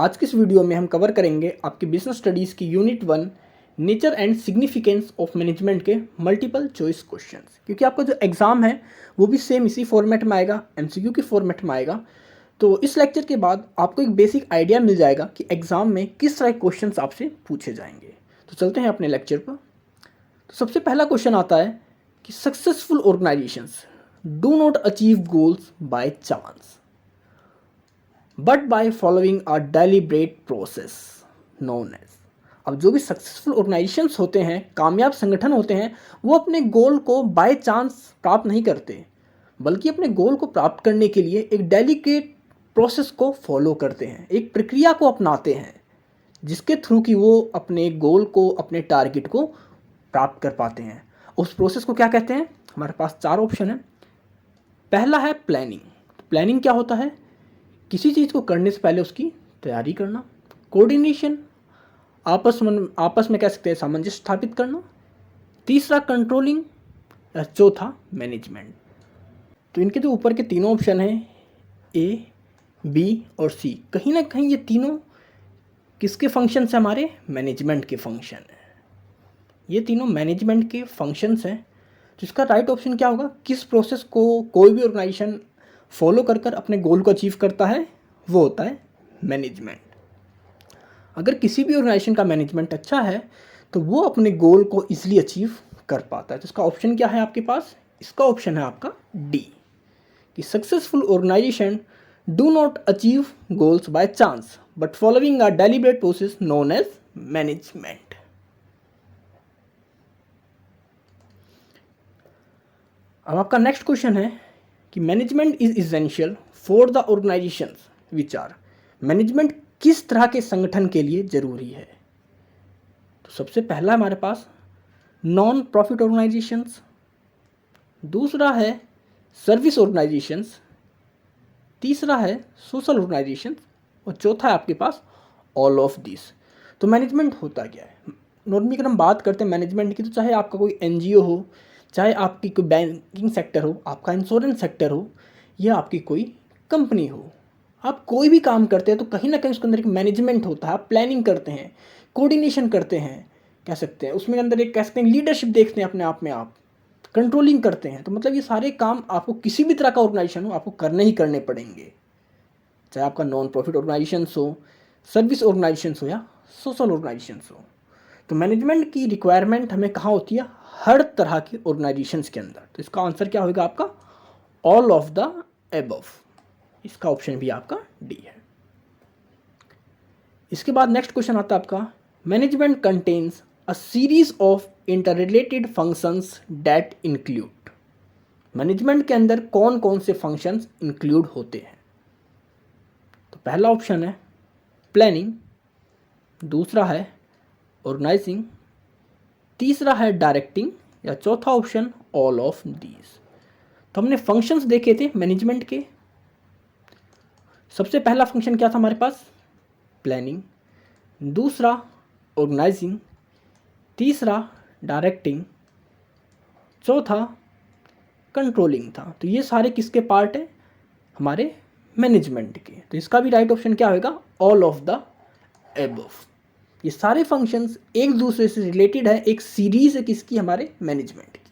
आज की इस वीडियो में हम कवर करेंगे आपकी बिजनेस स्टडीज़ की unit 1 nature and significance of management के मल्टीपल चॉइस क्वेश्चंस। क्योंकि आपका जो एग्ज़ाम है वो भी सेम इसी फॉर्मेट में आएगा, एमसीक्यू के फॉर्मेट में आएगा। तो इस लेक्चर के बाद आपको एक बेसिक आइडिया मिल जाएगा कि एग्ज़ाम में किस तरह के क्वेश्चंस आपसे पूछे जाएंगे। तो चलते हैं अपने लेक्चर पर। तो सबसे पहला क्वेश्चन आता है कि successful organisations do not achieve goals by chance but by following a deliberate process known as. अब जो भी सक्सेसफुल ऑर्गेनाइजेशंस होते हैं, कामयाब संगठन होते हैं, वो अपने गोल को बाय चांस प्राप्त नहीं करते, बल्कि अपने गोल को प्राप्त करने के लिए एक डेलिब्रेट प्रोसेस को फॉलो करते हैं, एक प्रक्रिया को अपनाते हैं, जिसके थ्रू कि वो अपने गोल को, अपने टारगेट को प्राप्त कर पाते हैं। उस प्रोसेस को क्या कहते हैं? हमारे पास 4 ऑप्शन है। पहला है प्लानिंग। प्लानिंग क्या होता है? किसी चीज़ को करने से पहले उसकी तैयारी करना। कोऑर्डिनेशन, आपस में कह सकते हैं सामंजस्य स्थापित करना। तीसरा कंट्रोलिंग, या चौथा मैनेजमेंट। तो इनके जो ऊपर के तीनों ऑप्शन हैं ए, बी और सी, कहीं ना कहीं ये तीनों किसके फंक्शन है? हमारे मैनेजमेंट के फंक्शन है। ये तीनों मैनेजमेंट के फंक्शंस हैं। तो इसका राइट ऑप्शन क्या होगा? किस प्रोसेस को कोई भी ऑर्गेनाइजेशन फॉलो कर कर अपने गोल को अचीव करता है, वो होता है मैनेजमेंट। अगर किसी भी ऑर्गेनाइजेशन का मैनेजमेंट अच्छा है तो वो अपने गोल को इजीली अचीव कर पाता है। तो इसका ऑप्शन क्या है आपके पास? इसका ऑप्शन है आपका डी, कि successful organisation do not achieve goals by chance but following a deliberate process known as management. अब आपका नेक्स्ट क्वेश्चन है कि management is essential for the organisations which are. Management किस तरह के संगठन के लिए जरूरी है? तो सबसे पहला हमारे पास नॉन प्रॉफिट ऑर्गेनाइजेशंस, दूसरा है सर्विस ऑर्गेनाइजेशंस, तीसरा है सोशल ऑर्गेनाइजेशंस और चौथा है आपके पास ऑल ऑफ दिस। तो मैनेजमेंट होता क्या है? नॉर्मली अगर हम बात करते हैं मैनेजमेंट की, तो चाहे आपका कोई एनजीओ हो, चाहे आपकी कोई बैंकिंग सेक्टर हो, आपका इंश्योरेंस सेक्टर हो, या आपकी कोई कंपनी हो, आप कोई भी काम करते हैं तो कहीं ना कहीं उसके अंदर एक मैनेजमेंट होता है। आप प्लानिंग करते हैं, कोऑर्डिनेशन करते हैं, कह सकते हैं उसमें अंदर एक कह सकते हैं लीडरशिप देखते हैं अपने आप में, आप कंट्रोलिंग करते हैं। तो मतलब ये सारे काम आपको किसी भी तरह का ऑर्गेनाइजेशन हो आपको करने ही करने पड़ेंगे, चाहे आपका नॉन प्रॉफिट ऑर्गेनाइजेशन हो, सर्विस ऑर्गेनाइजेशन हो या सोशल ऑर्गेनाइजेशन हो। तो मैनेजमेंट की रिक्वायरमेंट हमें कहाँ होती है? हर तरह के ऑर्गेनाइजेशंस के अंदर। तो इसका आंसर क्या होगा आपका? All of the above. इसका ऑप्शन भी आपका डी है। इसके बाद नेक्स्ट क्वेश्चन आता है आपका, management contains a series of interrelated functions that include. Management के अंदर कौन कौन से फंक्शंस इंक्लूड होते हैं? तो पहला ऑप्शन है प्लानिंग, दूसरा है ऑर्गेनाइजिंग, तीसरा है डायरेक्टिंग, या चौथा ऑप्शन ऑल ऑफ दीज। तो हमने फंक्शंस देखे थे मैनेजमेंट के। सबसे पहला फंक्शन क्या था हमारे पास? प्लानिंग, दूसरा ऑर्गेनाइजिंग, तीसरा डायरेक्टिंग, चौथा कंट्रोलिंग था। तो ये सारे किसके पार्ट है? हमारे मैनेजमेंट के। तो इसका भी राइट ऑप्शन क्या होगा? All of the above. ये सारे फंक्शंस एक दूसरे से रिलेटेड है, एक सीरीज है किसकी? हमारे मैनेजमेंट की।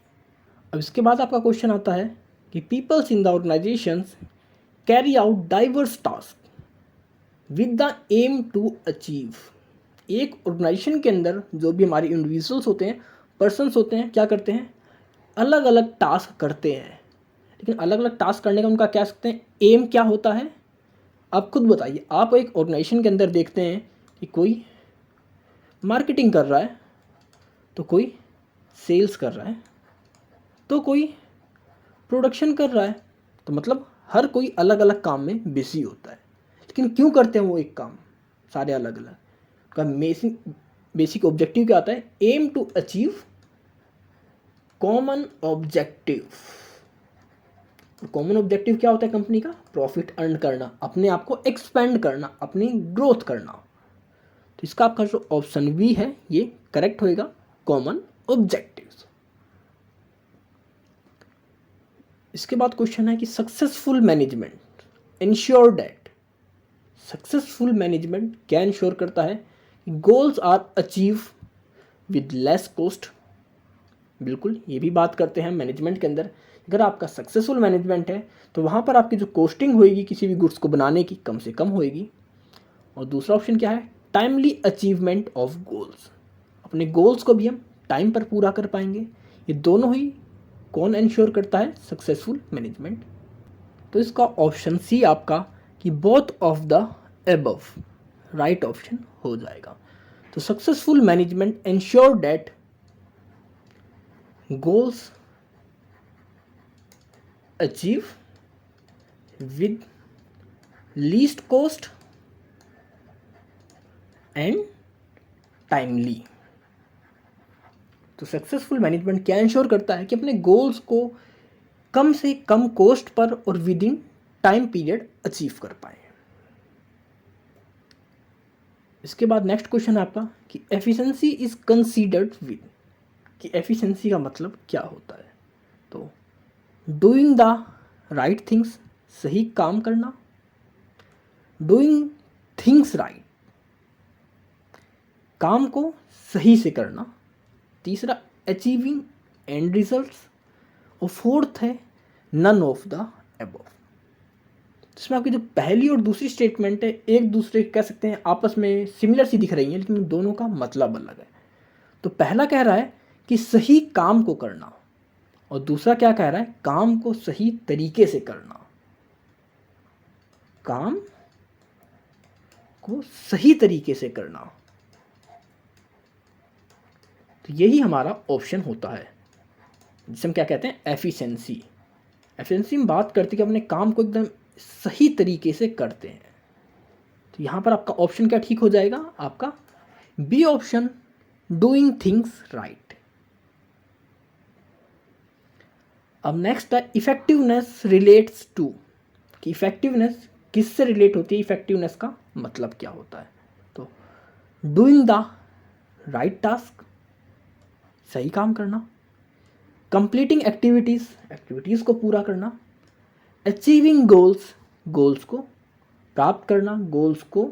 अब इसके बाद आपका क्वेश्चन आता है कि peoples in the organisations carry out diverse task with the aim to achieve. एक ऑर्गेनाइजेशन के अंदर जो भी हमारे इंडिविजुअल्स होते हैं, पर्सन्स होते हैं, क्या करते हैं? अलग अलग टास्क करते हैं। लेकिन अलग अलग टास्क करने का उनका क्या सकते हैं एम क्या होता है? आप खुद बताइए। आप एक ऑर्गेनाइजेशन के अंदर देखते हैं कि कोई मार्केटिंग कर रहा है, तो कोई सेल्स कर रहा है, तो कोई प्रोडक्शन कर रहा है। तो मतलब हर कोई अलग अलग काम में बिजी होता है। लेकिन क्यों करते हैं वो एक काम सारे अलग अलग? का बेसिक ऑब्जेक्टिव क्या आता है? Aim to achieve common objective. Common objective क्या होता है कंपनी का? प्रॉफिट अर्न करना, अपने आप को एक्सपेंड करना, अपनी ग्रोथ करना। तो इसका आपका जो ऑप्शन बी है ये करेक्ट होएगा, कॉमन ऑब्जेक्टिव। इसके बाद क्वेश्चन है कि successful management ensure that successful management क्या इंश्योर करता है? Goals are achieve with less cost. बिल्कुल, ये भी बात करते हैं मैनेजमेंट के अंदर। अगर आपका सक्सेसफुल मैनेजमेंट है तो वहाँ पर आपकी जो कॉस्टिंग होएगी किसी भी गुड्स को बनाने की, कम से कम होएगी। और दूसरा ऑप्शन क्या है? Timely achievement of goals. अपने गोल्स को भी हम टाइम पर पूरा कर पाएंगे। ये दोनों ही कौन इंश्योर करता है? Successful management. तो इसका ऑप्शन सी आपका कि both of the above right option हो जाएगा। तो successful management ensure that goals achieve with least cost and timely. तो सक्सेसफुल मैनेजमेंट क्या इंश्योर करता है कि अपने गोल्स को कम से कम कॉस्ट पर और with in time period achieve कर पाए। इसके बाद नेक्स्ट क्वेश्चन है आपका कि एफिशिएंसी इज कंसीडर्ड विद, कि एफिशिएंसी का मतलब क्या होता है? तो डूइंग द राइट थिंग्स, सही काम करना, डूइंग थिंग्स राइट, काम को सही से करना, तीसरा अचीविंग एंड रिजल्ट्स, और फोर्थ है नन ऑफ द अबव। इसमें आपकी जो पहली और दूसरी स्टेटमेंट है एक दूसरे कह सकते हैं आपस में सिमिलर सी दिख रही है, लेकिन दोनों का मतलब अलग है। तो पहला कह रहा है कि सही काम को करना, और दूसरा क्या कह रहा है? काम को सही तरीके से करना। काम को सही तरीके से करना, तो यही हमारा ऑप्शन होता है जिसे हम क्या कहते हैं? एफिशिएंसी। एफिशिएंसी में बात करते कि अपने काम को एकदम सही तरीके से करते हैं। तो यहाँ पर आपका ऑप्शन क्या ठीक हो जाएगा? आपका B option, doing things right. अब नेक्स्ट है इफेक्टिवनेस रिलेट्स टू, कि इफेक्टिवनेस किससे रिलेट होती है? इफेक्टिवनेस का मतलब क्या होता है? तो डूइंग द राइट टास्क, सही काम करना, कंप्लीटिंग एक्टिविटीज़, एक्टिविटीज़ को पूरा करना, अचीविंग गोल्स, गोल्स को प्राप्त करना, गोल्स को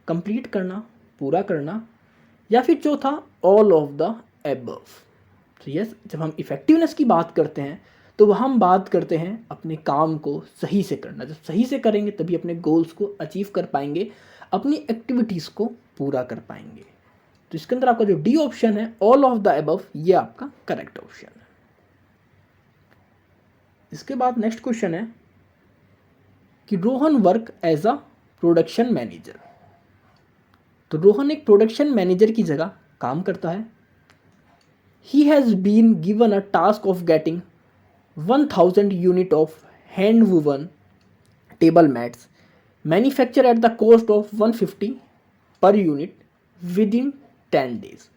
कंप्लीट करना, पूरा करना, या फिर चौथा ऑल ऑफ द एबव। तो यस, जब हम इफ़ेक्टिवनेस की बात करते हैं तो वह हम बात करते हैं अपने काम को सही से करना। जब सही से करेंगे तभी अपने गोल्स को अचीव कर पाएंगे, अपनी एक्टिविटीज़ को पूरा कर पाएंगे। तो इसके अंदर आपका जो डी ऑप्शन है, ऑल ऑफ द एबव, ये आपका करेक्ट ऑप्शन है। इसके बाद नेक्स्ट क्वेश्चन है कि Rohan work as a production manager. तो रोहन एक प्रोडक्शन मैनेजर की जगह काम करता है। He has been given a task of getting 1000 unit of hand woven table mats manufacture at the cost of 150 per unit with in 10 days.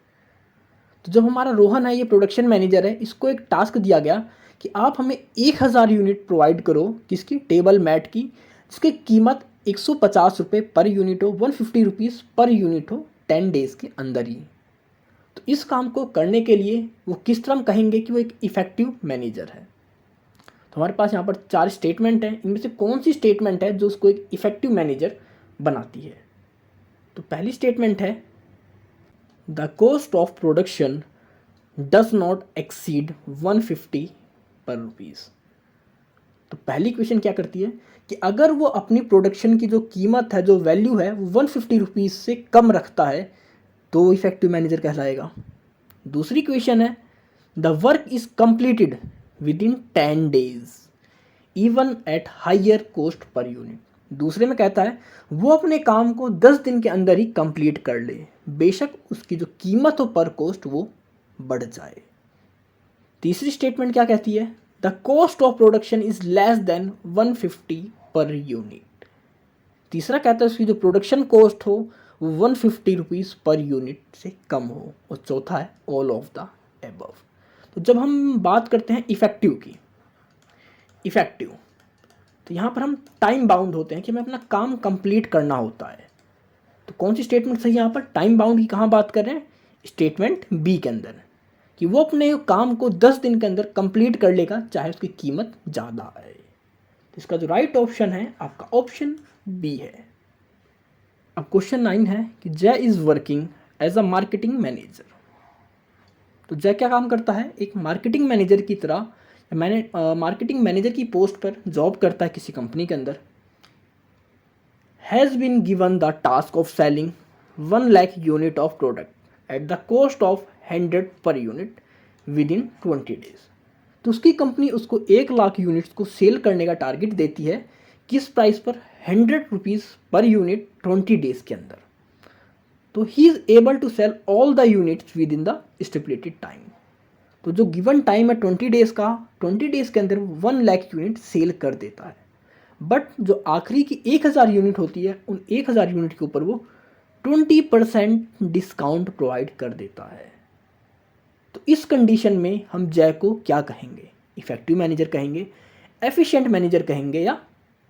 तो जब हमारा रोहन है, ये प्रोडक्शन मैनेजर है, इसको एक टास्क दिया गया कि आप हमें 1000 यूनिट प्रोवाइड करो, किसकी? टेबल मैट की, जिसकी कीमत 150 रुपये पर यूनिट हो, 150 रुपीज़ पर यूनिट हो, 10 डेज़ के अंदर ही। तो इस काम को करने के लिए वो किस तरह हम कहेंगे कि वो एक इफ़ेक्टिव मैनेजर है? तो हमारे पास यहाँ पर 4 स्टेटमेंट हैं। इनमें से कौन सी स्टेटमेंट है जो उसको एक इफ़ेक्टिव मैनेजर बनाती है? तो पहली स्टेटमेंट है the cost of production does not exceed 150 पर रुपीज़। तो पहली क्वेश्चन क्या करती है कि अगर वो अपनी प्रोडक्शन की जो कीमत है, जो वैल्यू है, वो 150 रुपीज़ से कम रखता है तो इफेक्टिव मैनेजर कहलाएगा। दूसरी क्वेश्चन है the work is completed within 10 days even at higher cost per unit. दूसरे में कहता है वो अपने काम को 10 दिन के अंदर ही कंप्लीट कर ले, बेशक उसकी जो कीमत हो पर कॉस्ट वो बढ़ जाए। तीसरी स्टेटमेंट क्या कहती है? The cost of production is less than 150 per unit. तीसरा कहता है उसकी जो प्रोडक्शन कॉस्ट हो वो 150 रुपीज़ पर यूनिट से कम हो। और चौथा है ऑल ऑफ द एबव। तो जब हम बात करते हैं इफेक्टिव की, इफेक्टिव, तो यहाँ पर हम टाइम बाउंड होते हैं कि हमें अपना काम कंप्लीट करना होता है। तो कौन सी स्टेटमेंट सही है यहाँ पर? टाइम बाउंड की कहाँ बात कर रहे हैं? स्टेटमेंट बी के अंदर, कि वो अपने काम को 10 दिन के अंदर कंप्लीट कर लेगा चाहे उसकी कीमत ज़्यादा आए। तो इसका जो राइट ऑप्शन है आपका ऑप्शन बी है। अब क्वेश्चन 9 है कि Jai is working as a marketing manager. तो जय क्या काम करता है, एक मार्केटिंग मैनेजर की तरह, मार्केटिंग मैनेजर की पोस्ट पर जॉब करता है किसी कंपनी के अंदर। Has been given the task of selling 1 lakh unit of product at the cost of 100 per unit with in 20 days. तो उसकी कंपनी उसको 1 लाख यूनिट्स को सेल करने का टारगेट देती है, किस प्राइस पर, 100 रुपीज़ पर यूनिट 20 डेज के अंदर। तो he is able to sell all the units within the stipulated time. तो जो गिवन टाइम है 20 डेज़ का, 20 डेज़ के अंदर 1 लाख यूनिट सेल कर देता है। बट जो आखिरी की 1000 यूनिट होती है, उन 1000 यूनिट के ऊपर वो 20% डिस्काउंट प्रोवाइड कर देता है। तो इस कंडीशन में हम जय को क्या कहेंगे, इफेक्टिव मैनेजर कहेंगे, एफिशिएंट मैनेजर कहेंगे, या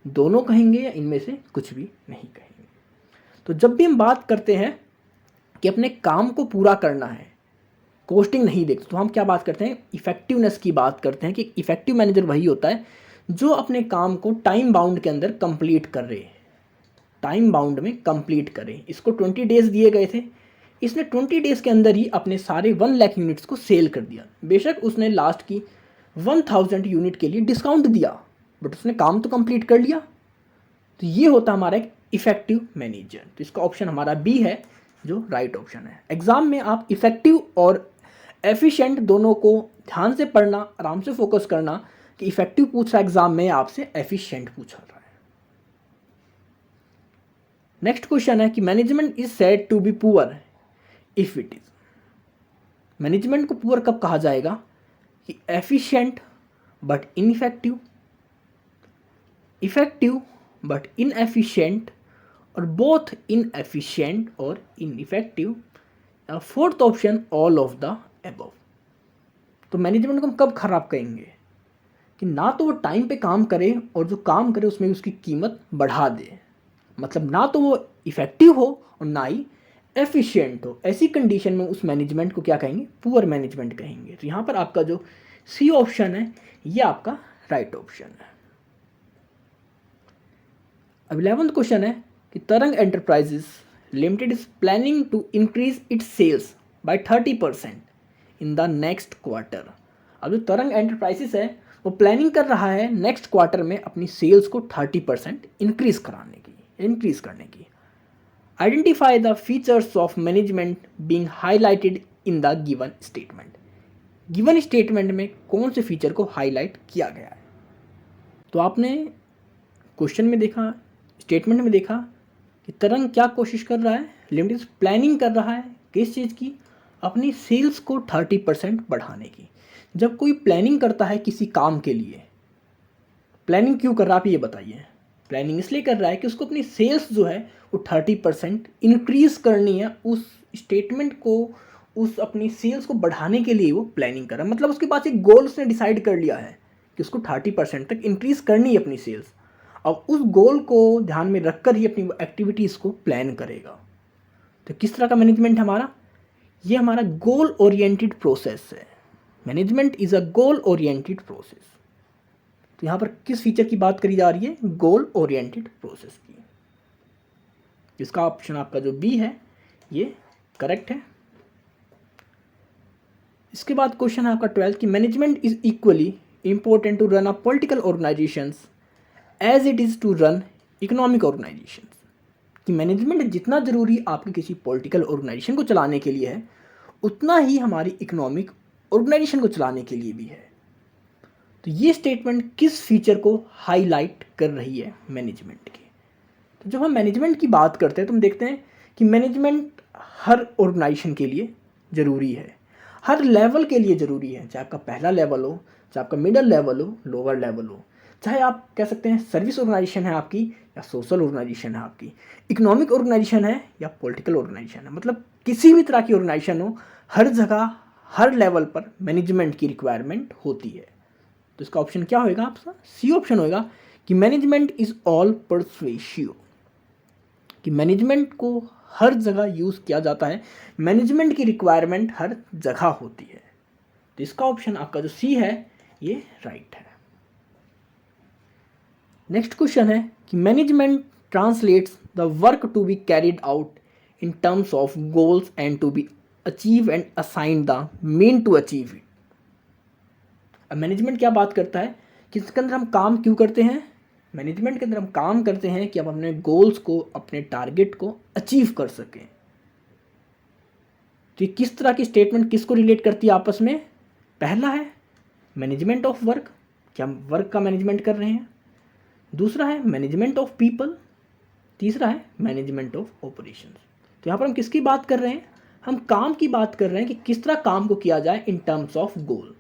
दोनों कहेंगे, या इनमें से कुछ भी नहीं कहेंगे। तो जब भी हम बात करते हैं कि अपने काम को पूरा करना है, कॉस्टिंग नहीं देखते, तो हम क्या बात करते हैं, इफेक्टिवनेस की बात करते हैं कि इफेक्टिव मैनेजर वही होता है जो अपने काम को टाइम बाउंड के अंदर कंप्लीट कर रहे, टाइम बाउंड में कंप्लीट करे। इसको 20 डेज़ दिए गए थे, इसने 20 डेज़ के अंदर ही अपने सारे 1 लाख यूनिट्स को सेल कर दिया। बेशक उसने लास्ट की 1000 यूनिट के लिए डिस्काउंट दिया, बट उसने काम तो कंप्लीट कर लिया। तो ये होता हमारा एक इफेक्टिव मैनेजर। तो इसका ऑप्शन हमारा बी है, जो राइट ऑप्शन है। एग्जाम में आप इफेक्टिव और एफिशिएंट दोनों को ध्यान से पढ़ना, आराम से फोकस करना कि इफेक्टिव पूछ रहा है एग्जाम में, आपसे एफिशिएंट पूछ रहा है। नेक्स्ट क्वेश्चन है कि management is said to be poor if it is. Management को पुअर कब कहा जाएगा, कि efficient but ineffective, effective but inefficient, और बोथ इनएफिशिएंट और ineffective, fourth option all of the above. तो मैनेजमेंट को हम कब खराब कहेंगे, कि ना तो वो टाइम पे काम करे, और जो काम करे उसमें उसकी कीमत बढ़ा दे, मतलब ना तो वो इफेक्टिव हो और ना ही एफिशिएंट हो। ऐसी कंडीशन में उस मैनेजमेंट को क्या कहेंगे, पुअर मैनेजमेंट कहेंगे। तो यहाँ पर आपका जो सी ऑप्शन है ये आपका राइट ऑप्शन है। अब 11th क्वेश्चन है कि Tarang enterprises limited is planning to increase its sales by 30% in the next quarter. अब जो तरंग एंटरप्राइजेस है वो प्लानिंग कर रहा है नेक्स्ट क्वार्टर में अपनी सेल्स को 30% इंक्रीज करने की। Identify the features of management being highlighted in the given statement. Given statement में कौन से फीचर को हाईलाइट किया गया है। तो आपने क्वेश्चन में देखा, स्टेटमेंट में देखा कि तरंग क्या कोशिश कर रहा है, लिमिटेड प्लानिंग कर रहा है किस चीज़ की, अपनी सेल्स को 30% बढ़ाने की। जब कोई प्लानिंग करता है किसी काम के लिए, प्लानिंग क्यों कर रहा है आप ये बताइए। प्लानिंग इसलिए कर रहा है कि उसको अपनी सेल्स जो है वो 30% इंक्रीज़ करनी है। उस स्टेटमेंट को, उस अपनी सेल्स को बढ़ाने के लिए वो प्लानिंग कर रहा है, मतलब उसके पास एक गोल उसने डिसाइड कर लिया है कि उसको 30% तक इंक्रीज़ करनी है अपनी सेल्स। अब उस गोल को ध्यान में रखकर ही अपनी एक्टिविटीज़ को प्लान करेगा। तो किस तरह का मैनेजमेंट हमारा, ये हमारा गोल ओरिएंटेड प्रोसेस है। Management is a goal oriented process. तो यहाँ पर किस फीचर की बात करी जा रही है, गोल ओरिएंटेड प्रोसेस की। इसका ऑप्शन आपका जो बी है ये करेक्ट है। इसके बाद क्वेश्चन है आपका 12 कि management is equally important to run a political organisations as it is to run economic organisations. कि मैनेजमेंट जितना ज़रूरी आपकी किसी पॉलिटिकल ऑर्गेनाइजेशन को चलाने के लिए है, उतना ही हमारी इकोनॉमिक ऑर्गेनाइजेशन को चलाने के लिए भी है। तो ये स्टेटमेंट किस फीचर को हाईलाइट कर रही है मैनेजमेंट की। तो जब हम मैनेजमेंट की बात करते हैं तो हम देखते हैं कि मैनेजमेंट हर ऑर्गेनाइजेशन के लिए ज़रूरी है, हर लेवल के लिए ज़रूरी है, चाहे आपका पहला लेवल हो, चाहे आपका मिडिल लेवल हो, लोअर लेवल हो, चाहे आप कह सकते हैं सर्विस ऑर्गेनाइजेशन है आपकी या सोशल ऑर्गेनाइजेशन है आपकी, इकोनॉमिक ऑर्गेनाइजेशन है या पॉलिटिकल ऑर्गेनाइजेशन है, मतलब किसी भी तरह की ऑर्गेनाइजेशन हो, हर जगह हर लेवल पर मैनेजमेंट की रिक्वायरमेंट होती है। तो इसका ऑप्शन क्या होएगा आपका, सी ऑप्शन होएगा कि मैनेजमेंट इज ऑल परसुएसिव। कि मैनेजमेंट को हर जगह यूज़ किया जाता है, मैनेजमेंट की रिक्वायरमेंट हर जगह होती है। तो इसका ऑप्शन आपका जो सी है ये राइट है। नेक्स्ट क्वेश्चन है कि management translates the work to be carried out in terms of goals and to be achieve and assign the mean to achieve it. अब मैनेजमेंट क्या बात करता है कि इसके अंदर हम काम क्यों करते हैं? मैनेजमेंट के अंदर हम काम करते हैं कि हम अपने गोल्स को, अपने टारगेट को अचीव कर सकें। तो ये किस तरह की स्टेटमेंट किसको रिलेट करती है आपस में? पहला है मैनेजमेंट ऑफ वर्क, कि हम वर्क का मैनेजमेंट कर रहे हैं। दूसरा है मैनेजमेंट ऑफ पीपल। तीसरा है मैनेजमेंट ऑफ ऑपरेशंस। तो यहाँ पर हम किसकी बात कर रहे हैं? हम काम की बात कर रहे हैं कि किस तरह काम को किया जाए इन टर्म्स ऑफ गोल।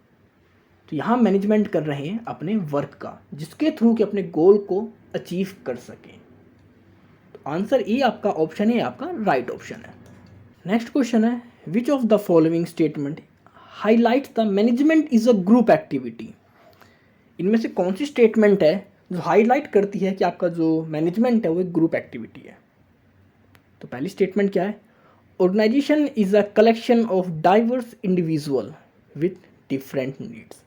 तो यहाँ मैनेजमेंट कर रहे हैं अपने वर्क का, जिसके थ्रू कि अपने गोल को अचीव कर सकें। तो आंसर ए आपका ऑप्शन है, आपका राइट ऑप्शन है। नेक्स्ट क्वेश्चन है, which of the following statement highlights the management is a group activity. इनमें से कौन सी स्टेटमेंट है जो हाईलाइट करती है कि आपका जो मैनेजमेंट है वो एक ग्रुप एक्टिविटी है? तो पहली स्टेटमेंट क्या है? Organisation is a collection of diverse individual with different needs.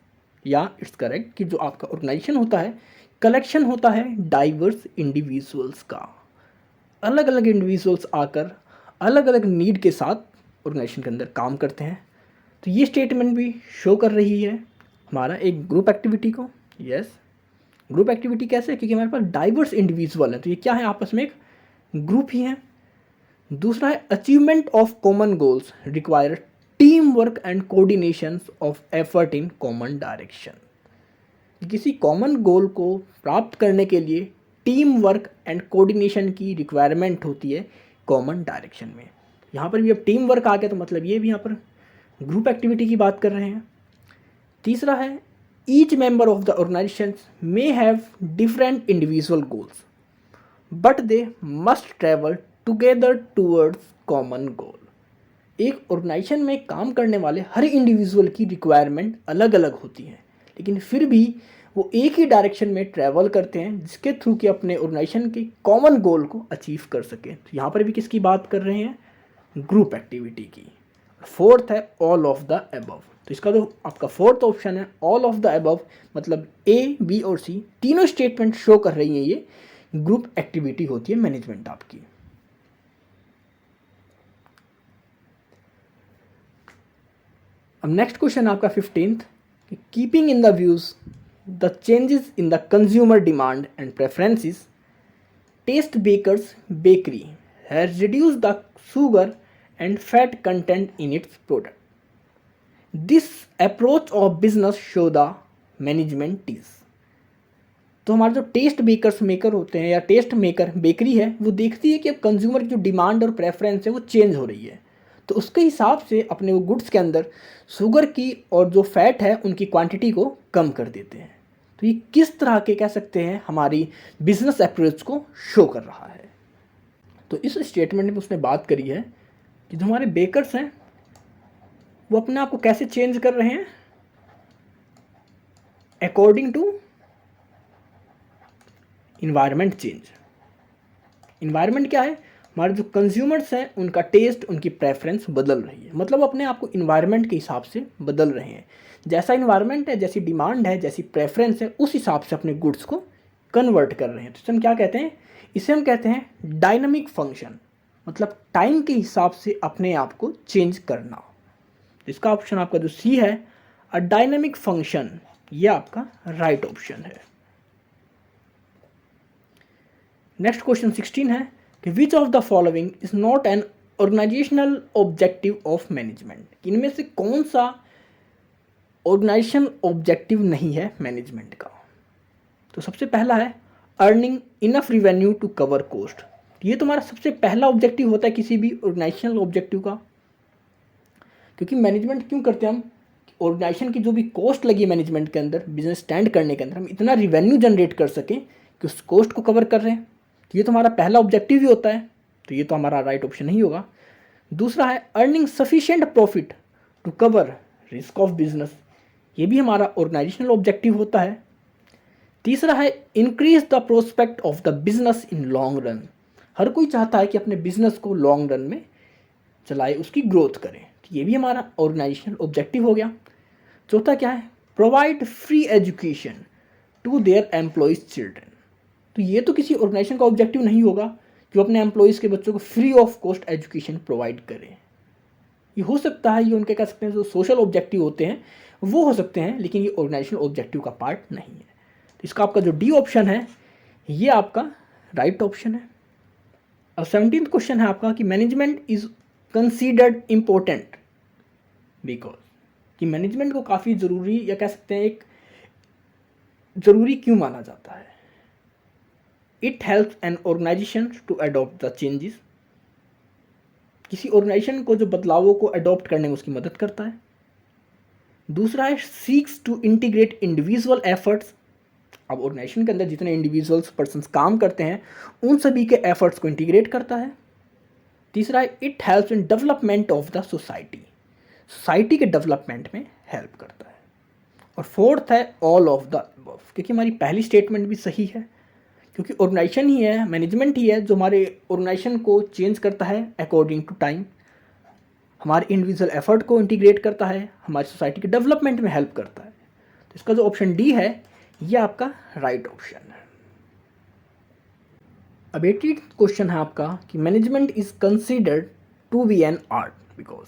या इट्स करेक्ट कि जो आपका ऑर्गेनाइजेशन होता है, कलेक्शन होता है डाइवर्स इंडिविजुअल्स का। अलग अलग इंडिविजुअल्स आकर अलग अलग नीड के साथ ऑर्गेनाइजेशन के अंदर काम करते हैं। तो ये स्टेटमेंट भी शो कर रही है हमारा एक ग्रुप एक्टिविटी को। यस, ग्रुप एक्टिविटी कैसे? क्योंकि हमारे पास डाइवर्स इंडिविजुअल है, तो ये क्या है? आपस में एक ग्रुप ही है। दूसरा है achievement of common goals require team work and coordination of effort in common direction. किसी कॉमन गोल को प्राप्त करने के लिए टीम वर्क एंड कोऑर्डिनेशन की रिक्वायरमेंट होती है कॉमन डायरेक्शन में। यहाँ पर भी अब टीम वर्क आ गया, तो मतलब ये भी यहाँ पर ग्रुप एक्टिविटी की बात कर रहे हैं। तीसरा है each member of the organisation may have different individual goals but they must travel together towards common goal. एक ऑर्गेनाइजेशन में काम करने वाले हर इंडिविजुअल की रिक्वायरमेंट अलग अलग होती है, लेकिन फिर भी वो एक ही डायरेक्शन में ट्रैवल करते हैं, जिसके थ्रू कि अपने ऑर्गेनाइजेशन के कॉमन गोल को अचीव कर सकें। तो यहाँ पर भी किसकी बात कर रहे हैं? ग्रुप एक्टिविटी की। फोर्थ है ऑल ऑफ द अबव। तो इसका जो आपका फोर्थ ऑप्शन है ऑल ऑफ द अबव, मतलब ए, बी और सी तीनों स्टेटमेंट शो कर रही हैं ये ग्रुप एक्टिविटी होती है मैनेजमेंट आपकी। अब नेक्स्ट क्वेश्चन आपका 15th, keeping in the views the changes in the consumer demand and preferences, taste bakers bakery has reduced the sugar and fat content in its product. This approach of business show the management is. तो हमारे जो test bakers maker होते हैं या test maker bakery है, वो देखती है कि अब कंज्यूमर की जो डिमांड और प्रेफरेंस है वो चेंज हो रही है, तो उसके हिसाब से अपने वो गुड्स के अंदर शुगर की और जो फैट है उनकी क्वांटिटी को कम कर देते हैं। तो ये किस तरह के कह सकते हैं हमारी बिजनेस अप्रोच को शो कर रहा है? तो इस स्टेटमेंट में उसने बात करी है कि जो हमारे बेकर्स हैं वो अपने आप को कैसे चेंज कर रहे हैं according to environment change. Environment क्या है? हमारे जो कंज्यूमर्स हैं उनका टेस्ट, उनकी प्रेफरेंस बदल रही है, मतलब अपने आप को इन्वायरमेंट के हिसाब से बदल रहे हैं। जैसा इन्वायरमेंट है, जैसी डिमांड है, जैसी प्रेफरेंस है, उस हिसाब से अपने गुड्स को कन्वर्ट कर रहे हैं। तो इसे हम क्या कहते हैं? इसे हम कहते हैं डायनामिक फंक्शन, मतलब टाइम के हिसाब से अपने आप को चेंज करना। इसका ऑप्शन आपका जो सी है, अ डायनामिक फंक्शन, ये आपका राइट ऑप्शन है। नेक्स्ट क्वेश्चन 16 है कि which of the following is not an organisational objective of management. इनमें से कौन सा ऑर्गेनाइजेशनल ऑब्जेक्टिव नहीं है मैनेजमेंट का? तो सबसे पहला है earning enough revenue to cover cost. ये तुम्हारा सबसे पहला ऑब्जेक्टिव होता है किसी भी ऑर्गेनाइजेशनल ऑब्जेक्टिव का, क्योंकि मैनेजमेंट क्यों करते हैं हम? ऑर्गेनाइजेशन की जो भी कॉस्ट लगी मैनेजमेंट के अंदर, बिजनेस स्टैंड करने के अंदर, हम इतना रिवेन्यू जनरेट कर सकें कि उस कॉस्ट को कवर कर रहे हैं। तो ये तो हमारा पहला ऑब्जेक्टिव ही होता है, तो ये तो हमारा राइट ऑप्शन नहीं होगा। दूसरा है earning sufficient profit to cover risk of business. ये भी हमारा ऑर्गेनाइजेशनल ऑब्जेक्टिव होता है। तीसरा है increase the prospect of the business in long run. हर कोई चाहता है कि अपने बिजनेस को लॉन्ग रन में चलाए, उसकी ग्रोथ करें, तो ये भी हमारा ऑर्गेनाइजेशनल ऑब्जेक्टिव हो गया। चौथा क्या है? Provide free education to their employees children. तो ये तो किसी ऑर्गेनाइजेशन का ऑब्जेक्टिव नहीं होगा, कि वो अपने एम्प्लॉयज़ के बच्चों को free of cost education provide करें। ये हो सकता है, ये उनके कह सकते हैं जो सोशल ऑब्जेक्टिव होते हैं वो हो सकते हैं, लेकिन ये ऑर्गेनाइजेशनल ऑब्जेक्टिव का पार्ट नहीं है। तो इसका आपका जो डी ऑप्शन है ये आपका राइट ऑप्शन है। अब 17th क्वेश्चन है आपका कि management is considered important because, कि मैनेजमेंट को काफ़ी ज़रूरी या कह सकते हैं एक ज़रूरी क्यों माना जाता है। It helps an organisation to adopt the changes, किसी ऑर्गेनाइजेशन को जो बदलावों को अडॉप्ट करने में उसकी मदद करता है। दूसरा है seeks to integrate individual efforts, अब ऑर्गेनाइजेशन के अंदर जितने इंडिविजुअल्स पर्सन्स काम करते हैं उन सभी के एफर्ट्स को इंटीग्रेट करता है। तीसरा है it helps in development of the society, society के डेवलपमेंट में हेल्प करता है। और फोर्थ है ऑल ऑफ द अबव, क्योंकि हमारी पहली स्टेटमेंट भी सही है, क्योंकि ऑर्गेनाइजेशन ही है, मैनेजमेंट ही है जो हमारे ऑर्गेनाइजेशन को चेंज करता है अकॉर्डिंग टू टाइम, हमारे इंडिविजुअल एफर्ट को इंटीग्रेट करता है, हमारी सोसाइटी के डेवलपमेंट में हेल्प करता है। तो इसका जो ऑप्शन डी है ये आपका राइट ऑप्शन है। अब 18th क्वेश्चन है आपका कि management is considered to be an art because,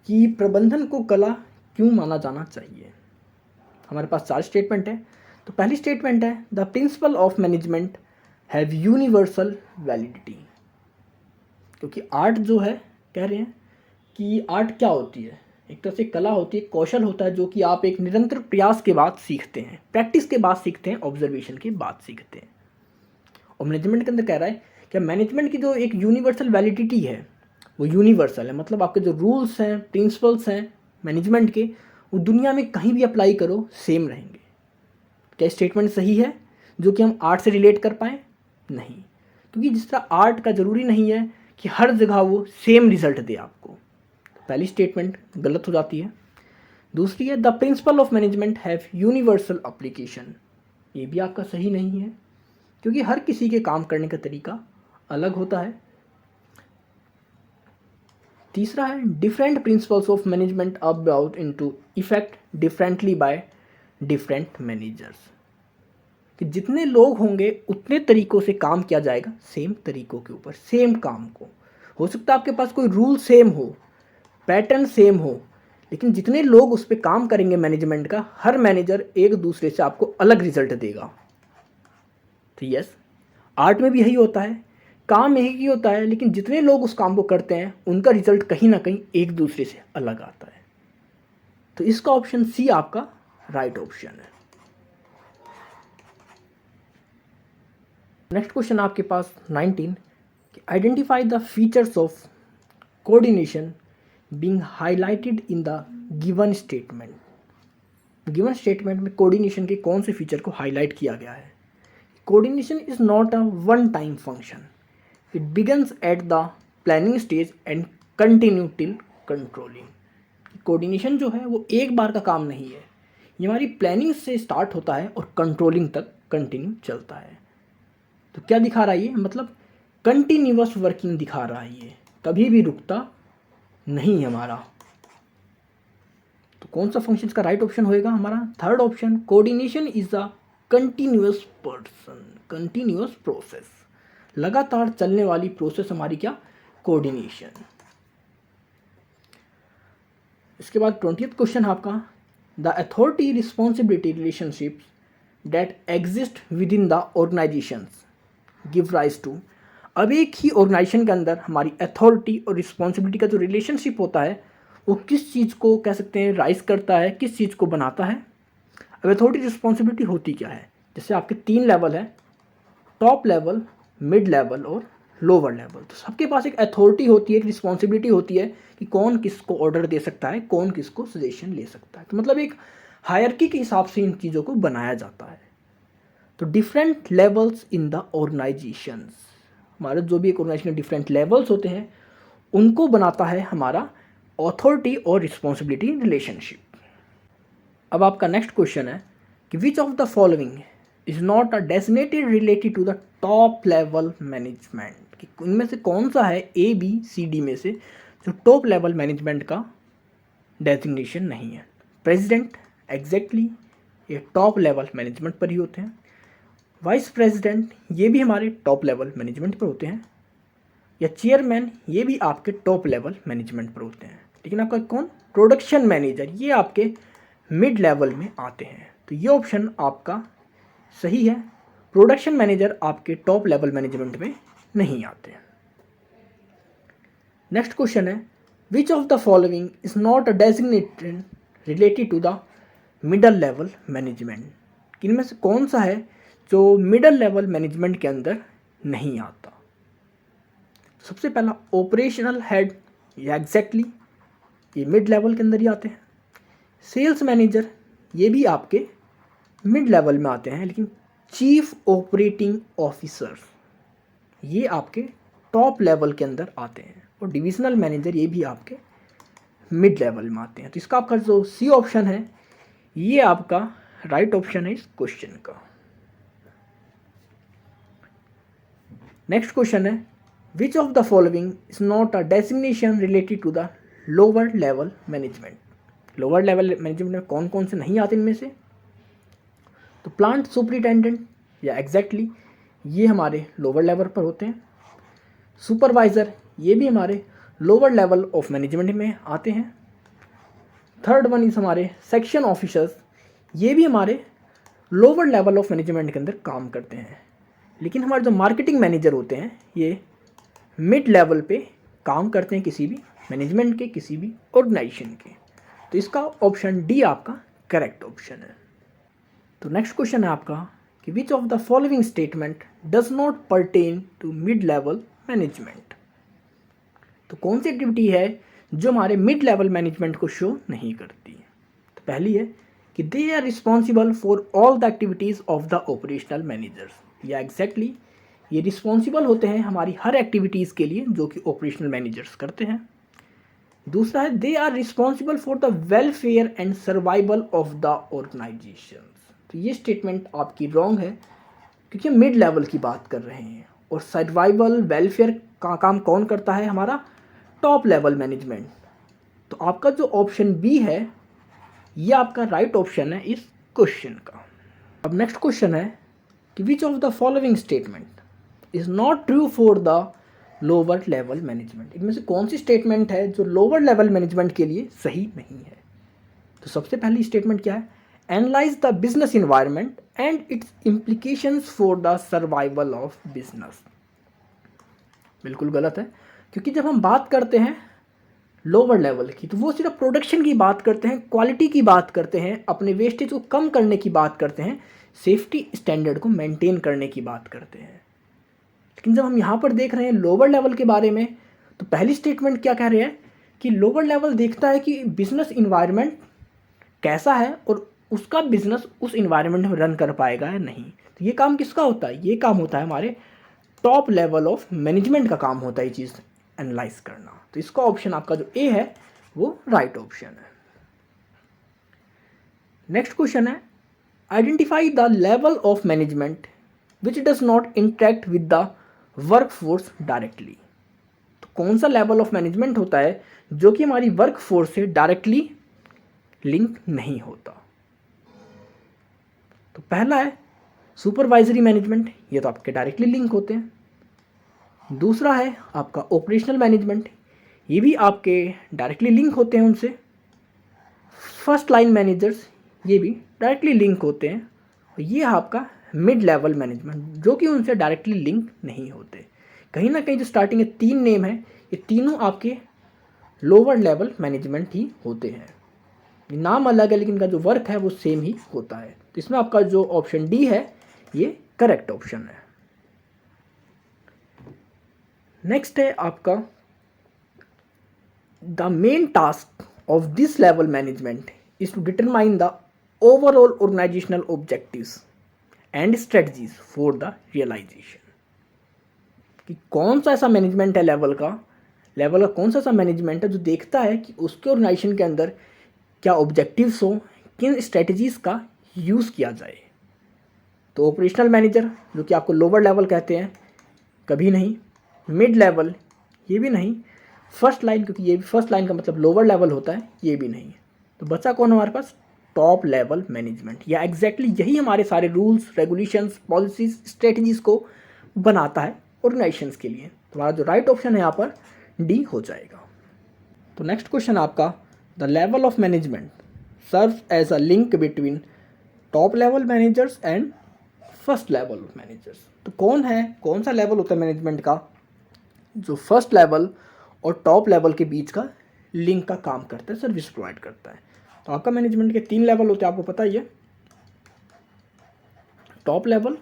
कि प्रबंधन को कला क्यों माना जाना चाहिए। हमारे पास 4 स्टेटमेंट है। तो पहली स्टेटमेंट है the principle of management have universal validity, क्योंकि आर्ट जो है कह रहे हैं कि आर्ट क्या होती है, एक तरह से कला होती है, कौशल होता है जो कि आप एक निरंतर प्रयास के बाद सीखते हैं, प्रैक्टिस के बाद सीखते हैं, ऑब्जर्वेशन के बाद सीखते हैं। और मैनेजमेंट के अंदर कह रहा है कि मैनेजमेंट की जो एक यूनिवर्सल वैलिडिटी है वो यूनिवर्सल है, मतलब आपके जो रूल्स हैं प्रिंसिपल्स हैं मैनेजमेंट के वो दुनिया में कहीं भी अप्लाई करो सेम रहेंगे। क्या स्टेटमेंट सही है जो कि हम आर्ट से रिलेट कर पाएँ? नहीं, क्योंकि जिस तरह आर्ट का ज़रूरी नहीं है कि हर जगह वो सेम रिजल्ट दे आपको, पहली स्टेटमेंट गलत हो जाती है। दूसरी है the principle of management have universal application, ये भी आपका सही नहीं है, क्योंकि हर किसी के काम करने का तरीका अलग होता है। तीसरा है different principles of management are brought into effect differently by different managers, कि जितने लोग होंगे उतने तरीकों से काम किया जाएगा, सेम तरीकों के ऊपर सेम काम को। हो सकता है आपके पास कोई रूल सेम हो, पैटर्न सेम हो, लेकिन जितने लोग उस पर काम करेंगे मैनेजमेंट का, हर मैनेजर एक दूसरे से आपको अलग रिजल्ट देगा। तो यस, आर्ट में भी यही होता है, काम एक ही होता है, लेकिन जितने लोग उस काम को करते हैं उनका रिजल्ट कहीं ना कहीं एक दूसरे से अलग आता है। तो इसका ऑप्शन सी आपका राइट ऑप्शन है। नेक्स्ट क्वेश्चन आपके पास 19 कि identify the features of coordination being highlighted in the given statement. Given statement में कोऑर्डिनेशन के कौन से फीचर को हाईलाइट किया गया है। Coordination is not a one time function, it begins at the planning stage and continue till controlling. Coordination जो है वो एक बार का काम नहीं है, ये हमारी प्लानिंग से स्टार्ट होता है और कंट्रोलिंग तक कंटिन्यू चलता है। तो क्या दिखा रहा है ये, मतलब कंटिन्यूअस वर्किंग दिखा रहा है, ये कभी भी रुकता नहीं है हमारा। तो कौन सा फंक्शन का राइट ऑप्शन होएगा हमारा? Third option, coordination is a continuous person, continuous process, लगातार चलने वाली प्रोसेस हमारी क्या? कोऑर्डिनेशन। इसके बाद 20th क्वेश्चन आपका the authority responsibility relationships that exist within the organisations give rise to. अब एक ही ऑर्गेनाइजेशन के अंदर हमारी अथॉरिटी और रिस्पॉन्सिबिलिटी का जो रिलेशनशिप होता है वो किस चीज़ को कह सकते हैं राइज करता है, किस चीज़ को बनाता है। अब अथॉरिटी रिस्पॉन्सिबिलिटी होती क्या है? जैसे आपके 3 लेवल है, टॉप लेवल, मिड लेवल और लोअर लेवल। तो सबके पास एक अथॉरिटी होती है, एक रिस्पॉन्सिबिलिटी होती है कि कौन किसको ऑर्डर दे सकता है, कौन किसको सजेशन ले सकता है। तो मतलब एक हायरकी के हिसाब से इन चीज़ों को बनाया जाता है। तो different levels in the organisations, हमारे जो भी एक ऑर्गेनाइजेशन के डिफरेंट लेवल्स होते हैं उनको बनाता है हमारा अथॉरिटी और रिस्पॉन्सिबिलिटी रिलेशनशिप। अब आपका नेक्स्ट क्वेश्चन है कि which of the following is not a designated related to the top level management, कि इनमें से कौन सा है ABCD में से जो टॉप लेवल मैनेजमेंट का डेजिग्नेशन नहीं है। प्रेसिडेंट एग्जैक्टली ये टॉप लेवल मैनेजमेंट पर ही होते हैं। वाइस प्रेसिडेंट ये भी हमारे टॉप लेवल मैनेजमेंट पर होते हैं। या चेयरमैन, ये भी आपके टॉप लेवल मैनेजमेंट पर होते हैं। लेकिन आपका कौन, प्रोडक्शन मैनेजर, ये आपके मिड लेवल में आते हैं। तो ये ऑप्शन आपका सही है, प्रोडक्शन मैनेजर आपके टॉप लेवल मैनेजमेंट में नहीं आते। नेक्स्ट क्वेश्चन है, which of the following is not a designated related to the middle level management. इनमें से कौन सा है जो मिडल लेवल मैनेजमेंट के अंदर नहीं आता। सबसे पहला ऑपरेशनल हेड, या एग्जैक्टली ये मिड लेवल के अंदर ही आते हैं। सेल्स मैनेजर, ये भी आपके मिड लेवल में आते हैं। लेकिन चीफ ऑपरेटिंग ऑफिसर, ये आपके टॉप लेवल के अंदर आते हैं। और डिविजनल मैनेजर, ये भी आपके मिड लेवल में आते हैं। तो इसका आपका जो सी ऑप्शन है, ये आपका राइट ऑप्शन है इस क्वेश्चन का। नेक्स्ट क्वेश्चन है, which of the following is not a designation related to the lower level management. Lower level management में कौन कौन से नहीं आते इनमें से। तो प्लांट सुपरिटेंडेंट, या एग्जैक्टली ये हमारे लोअर लेवल पर होते हैं। सुपरवाइज़र, ये भी हमारे लोअर लेवल ऑफ मैनेजमेंट में आते हैं। थर्ड वन इज हमारे सेक्शन ऑफिसर्स, ये भी हमारे लोअर लेवल ऑफ मैनेजमेंट के अंदर काम करते हैं। लेकिन हमारे जो मार्केटिंग मैनेजर होते हैं, ये मिड लेवल पे काम करते हैं किसी भी मैनेजमेंट के, किसी भी ऑर्गेनाइजेशन के। तो इसका ऑप्शन डी आपका करेक्ट ऑप्शन है। तो नेक्स्ट क्वेश्चन है आपका कि which of the following statement does not pertain to mid level management. तो कौन सी एक्टिविटी है जो हमारे मिड लेवल मैनेजमेंट को शो नहीं करती। तो पहली है कि they are responsible for all the activities of the operational managers, या एग्जैक्टली ये रिस्पॉन्सिबल होते हैं हमारी हर एक्टिविटीज़ के लिए जो कि ऑपरेशनल मैनेजर्स करते हैं। दूसरा है they are responsible for the welfare and survival of the organisation. तो ये स्टेटमेंट आपकी रॉन्ग है, क्योंकि मिड लेवल की बात कर रहे हैं और सर्वाइवल वेलफेयर का काम कौन करता है, हमारा टॉप लेवल मैनेजमेंट। तो आपका जो ऑप्शन बी है, ये आपका राइट ऑप्शन है इस क्वेश्चन का। अब नेक्स्ट क्वेश्चन है कि which of the following statement is not true for the lower level management. इनमें से कौन सी स्टेटमेंट है जो लोअर लेवल मैनेजमेंट के लिए सही नहीं है। तो सबसे पहली स्टेटमेंट क्या है, analyse the business environment and it's implications for the survival of business. बिल्कुल गलत है, क्योंकि जब हम बात करते हैं लोअर लेवल की, तो वो सिर्फ प्रोडक्शन की बात करते हैं, क्वालिटी की बात करते हैं, अपने वेस्टेज को कम करने की बात करते हैं, सेफ्टी स्टैंडर्ड को मेंटेन करने की बात करते हैं। लेकिन जब हम यहाँ पर देख रहे हैं लोअर लेवल के बारे में, तो पहली स्टेटमेंट क्या कह रहे हैं कि लोअर लेवल देखता है कि बिजनेस इन्वायरमेंट कैसा है और उसका बिजनेस उस इन्वायरमेंट में रन कर पाएगा या नहीं। तो ये काम किसका होता है, ये काम होता है हमारे टॉप लेवल ऑफ मैनेजमेंट का काम होता है ये चीज़ एनालाइज करना। तो इसका ऑप्शन आपका जो ए है वो राइट ऑप्शन है। नेक्स्ट क्वेश्चन है, identify the level of management which does not interact with the work force directly. तो कौन सा लेवल ऑफ मैनेजमेंट होता है जो कि हमारी वर्क फोर्स से डायरेक्टली लिंक नहीं होता। तो पहला है सुपरवाइजरी मैनेजमेंट, ये तो आपके डायरेक्टली लिंक होते हैं। दूसरा है आपका ऑपरेशनल मैनेजमेंट, ये भी आपके डायरेक्टली लिंक होते हैं उनसे। फर्स्ट लाइन मैनेजर्स, ये भी डायरेक्टली लिंक होते हैं। और ये आपका मिड लेवल मैनेजमेंट जो कि उनसे डायरेक्टली लिंक नहीं होते। कहीं ना कहीं जो स्टार्टिंग में तीन नेम है, ये तीनों आपके लोअर लेवल मैनेजमेंट ही होते हैं। नाम अलग है लेकिन इनका जो वर्क है वो सेम ही होता है। तो इसमें आपका जो ऑप्शन डी है ये करेक्ट ऑप्शन है। नेक्स्ट है आपका the main task of this level management is to determine the overall organisational objectives and strategies for the realisation. कि कौन सा ऐसा मैनेजमेंट है लेवल का कौन सा ऐसा मैनेजमेंट है जो देखता है कि उसके ऑर्गेनाइजेशन के अंदर क्या ऑब्जेक्टिव्स हो, किन स्ट्रेटजीज़ का यूज़ किया जाए। तो ऑपरेशनल मैनेजर जो कि आपको लोअर लेवल कहते हैं, कभी नहीं। मिड लेवल, ये भी नहीं। फर्स्ट लाइन, क्योंकि ये भी फर्स्ट लाइन का मतलब लोअर लेवल होता है, ये भी नहीं। तो बचा कौन हमारे पास, टॉप लेवल मैनेजमेंट, या एग्जैक्टली यही हमारे सारे रूल्स रेगुलेशंस पॉलिसीज स्ट्रेटजीज़ को बनाता है ऑर्गेनाइजेशंस के लिए। तुम्हारा जो राइट ऑप्शन है यहाँ पर डी हो जाएगा। तो नेक्स्ट क्वेश्चन आपका, the level of management serve as a link between top level managers and first level of managers. तो कौन सा लेवल होता है मैनेजमेंट का जो फर्स्ट लेवल और टॉप लेवल के बीच का लिंक का काम करता है, सर्विस प्रोवाइड करता है। तो आपका मैनेजमेंट के 3 लेवल होते हैं, आपको पता ही है, टॉप लेवल,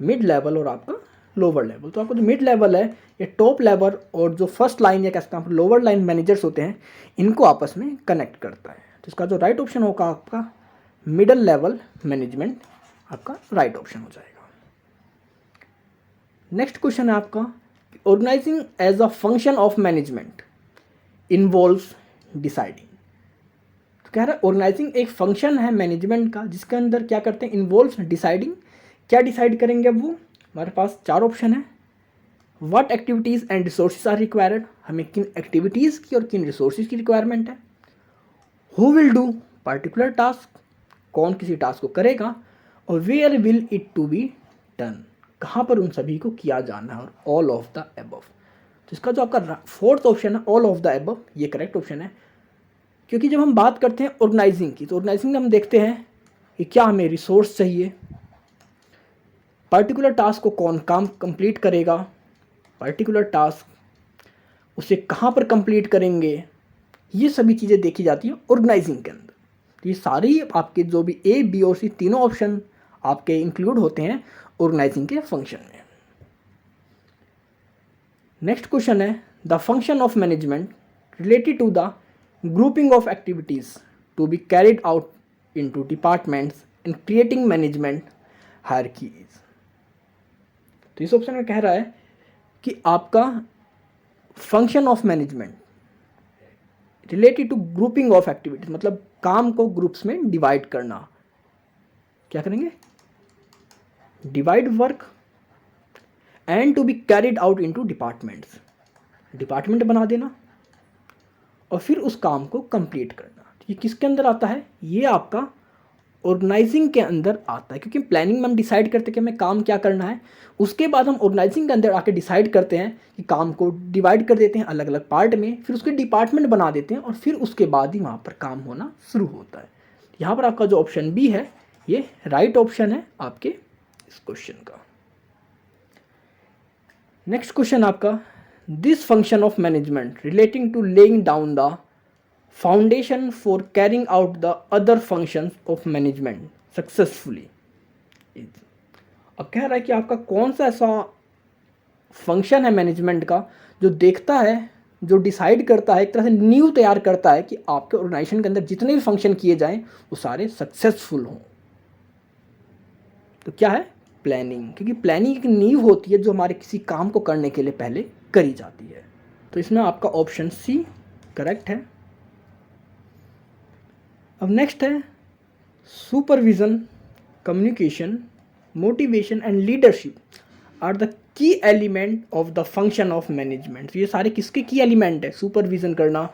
मिड लेवल और आपका लोअर लेवल। तो आपका जो मिड लेवल है, ये टॉप लेवल और जो फर्स्ट लाइन या कहते हैं लोअर लाइन मैनेजर्स होते हैं, इनको आपस में कनेक्ट करता है। तो इसका जो राइट ऑप्शन होगा आपका मिडल लेवल मैनेजमेंट, आपका राइट ऑप्शन हो जाएगा। नेक्स्ट क्वेश्चन है आपका, organising as a function of management involves deciding. तो कह रहा है ऑर्गेनाइजिंग एक फंक्शन है मैनेजमेंट का जिसके अंदर क्या करते हैं, इन्वॉल्व्स डिसाइडिंग। क्या डिसाइड करेंगे अब वो, हमारे पास 4 ऑप्शन है। What activities and resources are required, हमें किन एक्टिविटीज़ की और किन रिसोर्सेज की रिक्वायरमेंट है। Who will do particular task, कौन किसी टास्क को करेगा। और where will it to be done, कहाँ पर उन सभी को किया जाना है। और ऑल ऑफ द अबव। तो इसका जो आपका 4th ऑप्शन है ऑल ऑफ द अबव, ये करेक्ट ऑप्शन है। क्योंकि जब हम बात करते हैं ऑर्गेनाइजिंग की, तो ऑर्गेनाइजिंग में हम देखते हैं कि क्या हमें रिसोर्स चाहिए, पर्टिकुलर टास्क को कौन काम कंप्लीट करेगा, पर्टिकुलर टास्क उसे कहाँ पर कंप्लीट करेंगे, ये सभी चीज़ें देखी जाती हैं ऑर्गेनाइजिंग के अंदर। तो ये सारी आपके जो भी ए बी और सी तीनों ऑप्शन आपके इंक्लूड होते हैं ऑर्गेनाइजिंग के फंक्शन में। नेक्स्ट क्वेश्चन है, the function of management related to the grouping of activities to be carried out into departments and creating management hierarchies. तो इस ऑप्शन में कह रहा है कि आपका function of management related to grouping of activities, मतलब काम को ग्रुप्स में डिवाइड करना। क्या करेंगे, divide work and to be carried out into departments, department बना देना और फिर उस काम को कंप्लीट करना। ये किसके अंदर आता है, ये आपका ऑर्गेनाइजिंग के अंदर आता है। क्योंकि प्लानिंग में हम डिसाइड करते हैं कि हमें काम क्या करना है, उसके बाद हम ऑर्गेनाइजिंग के अंदर आके डिसाइड करते हैं कि काम को डिवाइड कर देते हैं अलग अलग पार्ट में, फिर उसके डिपार्टमेंट बना देते हैं और फिर उसके बाद ही वहाँ पर काम होना शुरू होता है। यहाँ पर आपका जो ऑप्शन बी है ये राइट ऑप्शन है आपके इस क्वेश्चन का। नेक्स्ट क्वेश्चन आपका, this function of management relating to laying down the foundation for carrying out the other functions of management successfully. अब कह रहा है कि आपका कौन सा ऐसा फंक्शन है मैनेजमेंट का जो देखता है, जो डिसाइड करता है, एक तरह से नींव तैयार करता है कि आपके ऑर्गेनाइजेशन के अंदर जितने भी फंक्शन किए जाएं वो सारे सक्सेसफुल हों। तो क्या है, प्लानिंग। क्योंकि प्लानिंग एक नींव होती है जो हमारे किसी काम को करने के लिए पहले करी जाती है। तो इसमें आपका ऑप्शन सी करेक्ट है। अब नेक्स्ट है, supervision, communication, motivation and leadership are the key element of the function of management. ये सारे किसके की एलिमेंट है, सुपरविजन करना,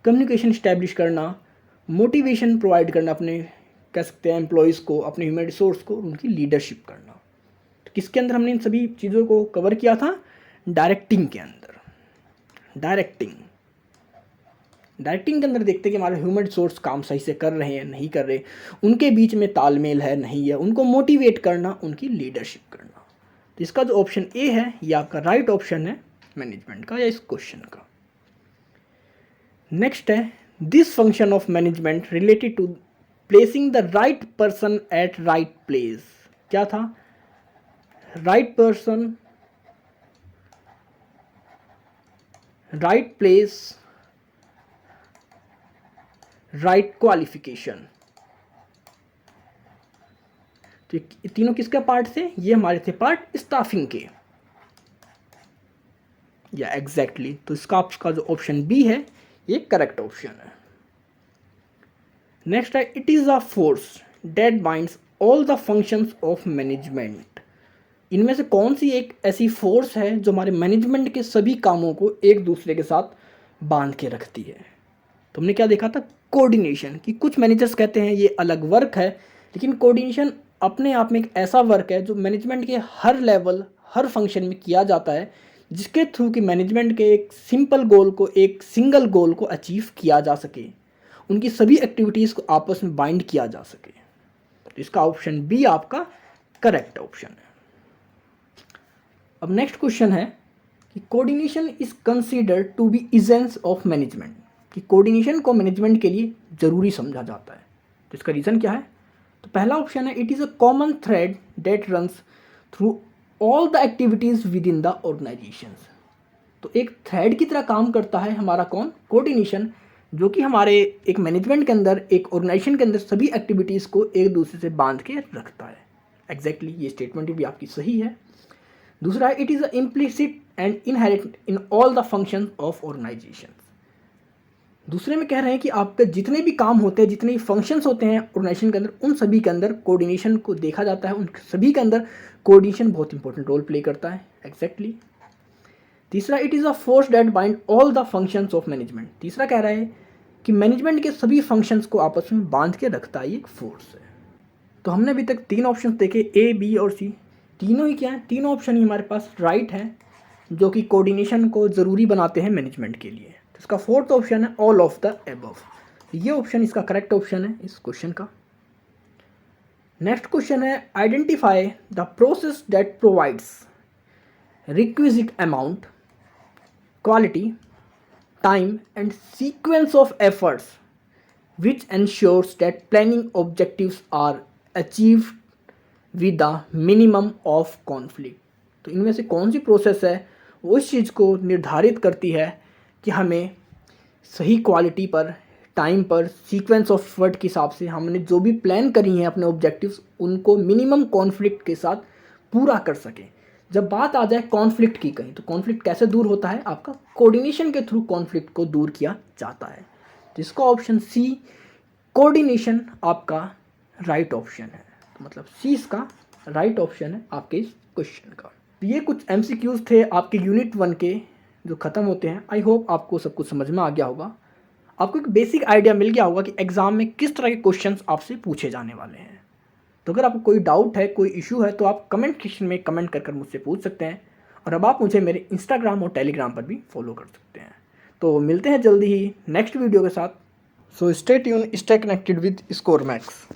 कम्युनिकेशन इस्टेब्लिश करना, मोटिवेशन प्रोवाइड करना, अपने कह सकते हैं एम्प्लॉयज़ को, अपने ह्यूमन रिसोर्स को, उनकी लीडरशिप करना। तो किसके अंदर हमने इन सभी चीज़ों को कवर किया था, डायरेक्टिंग के अंदर। डायरेक्टिंग के अंदर देखते हैं कि हमारे ह्यूमन रिसोर्स काम सही से कर रहे हैं नहीं कर रहे, उनके बीच में तालमेल है नहीं है, उनको मोटिवेट करना, उनकी लीडरशिप करना। तो इसका जो ऑप्शन ए है ये आपका राइट ऑप्शन है मैनेजमेंट का या इस क्वेश्चन का। नेक्स्ट है, this function of management related to placing the right person at right place. क्या था, right person, right place, right qualification. तो ये तीनों किसका पार्ट थे, ये हमारे थे पार्ट स्टाफिंग के या एग्जैक्टली। तो इसका आपका जो ऑप्शन बी है ये करेक्ट ऑप्शन है। नेक्स्ट है, it is a force date binds all the functions of management. इनमें से कौन सी एक ऐसी फोर्स है जो हमारे मैनेजमेंट के सभी कामों को एक दूसरे के साथ बांध के रखती है। तो हमने क्या देखा था, कोऑर्डिनेशन, कि कुछ मैनेजर्स कहते हैं ये अलग वर्क है, लेकिन कोऑर्डिनेशन अपने आप में एक ऐसा वर्क है जो मैनेजमेंट के हर लेवल, हर फंक्शन में किया जाता है, जिसके थ्रू कि मैनेजमेंट के एक सिंपल गोल को, एक सिंगल गोल को अचीव किया जा सके, उनकी सभी एक्टिविटीज़ को आपस में बाइंड किया जा सके। तो इसका ऑप्शन बी आपका करेक्ट ऑप्शन है। अब नेक्स्ट क्वेश्चन है कि coordination is considered to be essence of management, कि कोऑर्डिनेशन को मैनेजमेंट के लिए ज़रूरी समझा जाता है। तो इसका रीज़न क्या है? तो पहला ऑप्शन है it is a common thread that runs through all the activities with in the organisations. तो एक थ्रेड की तरह काम करता है हमारा कौन? कोऑर्डिनेशन, जो कि हमारे एक मैनेजमेंट के अंदर, एक ऑर्गेनाइजेशन के अंदर सभी एक्टिविटीज़ को एक दूसरे से बांध के रखता है। एग्जैक्टली ये स्टेटमेंट भी आपकी सही है। दूसरा है it is a implicit and inherit in all the function of organisation. दूसरे में कह रहे हैं कि आपके जितने भी काम होते हैं, जितने भी फंक्शंस होते हैं ऑर्गेनाइजेशन के अंदर, उन सभी के अंदर कोऑर्डिनेशन को देखा जाता है, उन सभी के अंदर कोऑर्डिनेशन बहुत इंपॉर्टेंट रोल प्ले करता है। एग्जैक्टली। तीसरा it is a force that bind all the functions of management. तीसरा कह रहा है कि मैनेजमेंट के सभी फंक्शंस को आपस में बांध के रखता है, ये एक फोर्स है। तो हमने अभी तक 3 ऑप्शन देखे, ए, बी और सी। तीनों ही क्या है? तीनों ऑप्शन ही हमारे पास राइट है, जो कि कोऑर्डिनेशन को ज़रूरी बनाते हैं मैनेजमेंट के लिए। तो इसका फोर्थ ऑप्शन है ऑल ऑफ द एबव। ये ऑप्शन इसका करेक्ट ऑप्शन है इस क्वेश्चन का। नेक्स्ट क्वेश्चन है identify the process that provides requisite amount, quality, time and sequence of efforts which ensures that planning objectives are achieved with the minimum of conflict। तो इनमें से कौन सी process है वो इस चीज़ को निर्धारित करती है कि हमें सही क्वालिटी पर, टाइम पर, सीक्वेंस ऑफ एफर्ट के हिसाब से हमने जो भी प्लान करी हैं अपने ऑब्जेक्टिव्स, उनको मिनिमम कॉन्फ्लिक्ट के साथ पूरा कर सकें। जब बात आ जाए कॉन्फ्लिक्ट की कहीं, तो कॉन्फ्लिक्ट कैसे दूर होता है? आपका कोऑर्डिनेशन के थ्रू कॉन्फ्लिक्ट को दूर किया जाता है। जिसका ऑप्शन सी कोऑर्डिनेशन आपका राइट ऑप्शन है। तो मतलब सी इसका राइट ऑप्शन है आपके इस क्वेश्चन का। तो ये कुछ MCQs थे आपके यूनिट 1 के जो ख़त्म होते हैं। आई होप आपको सब कुछ समझ में आ गया होगा, आपको एक बेसिक आइडिया मिल गया होगा कि एग्ज़ाम में किस तरह के क्वेश्चंस आपसे पूछे जाने वाले हैं। तो अगर आपको कोई डाउट है, कोई इशू है, तो आप कमेंट सेक्शन में कमेंट कर मुझसे पूछ सकते हैं। और अब आप मुझे मेरे इंस्टाग्राम और टेलीग्राम पर भी फॉलो कर सकते हैं। तो मिलते हैं जल्दी ही नेक्स्ट वीडियो के साथ। So stay tune, stay connected with score max.